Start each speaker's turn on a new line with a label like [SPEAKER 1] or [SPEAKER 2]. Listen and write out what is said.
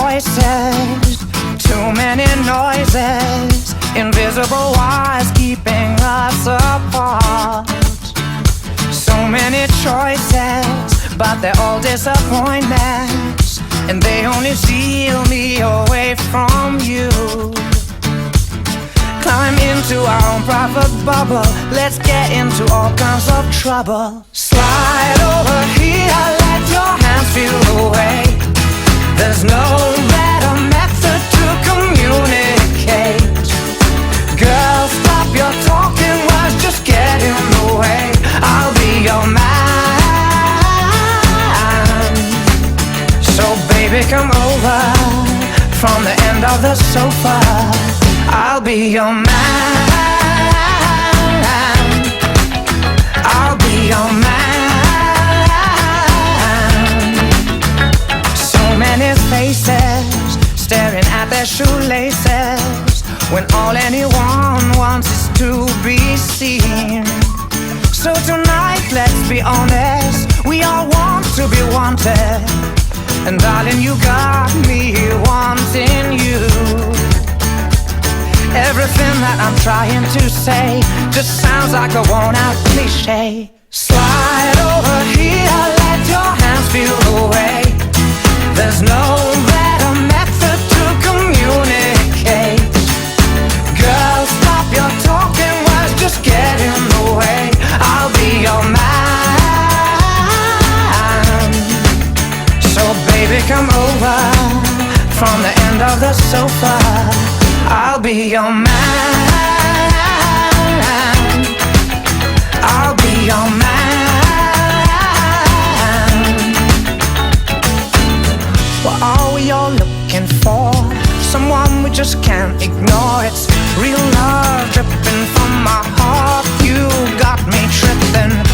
[SPEAKER 1] voices, too many noises, invisible wires keeping us apart. So many choices, but they're all disappointments, and they only steal me away from you. Climb into our own private bubble, let's get into all kinds of trouble. Slide over here, let your hands feel the way. There's no better method to communicate. Girl, stop your talking words, just get in the way. I'll be your man. So baby, come over from the end of the sofa. I'll be your man. I'll be your man. So many faces staring at their shoelaces, when all anyone wants is to be seen. So tonight, let's be honest, we all want to be wanted. And darling, you got me wanting you. Everything that I'm trying to say just sounds like a worn-out cliche. Slide over here, let your hands feel the way. There's no better method to communicate. Girl, stop your talking words, just get in the way. I'll be your man. So baby, come over from the end of the sofa. I'll be your man. I'll be your man. What are we all looking for? Someone we just can't ignore. It's real love dripping from my heart. You got me tripping.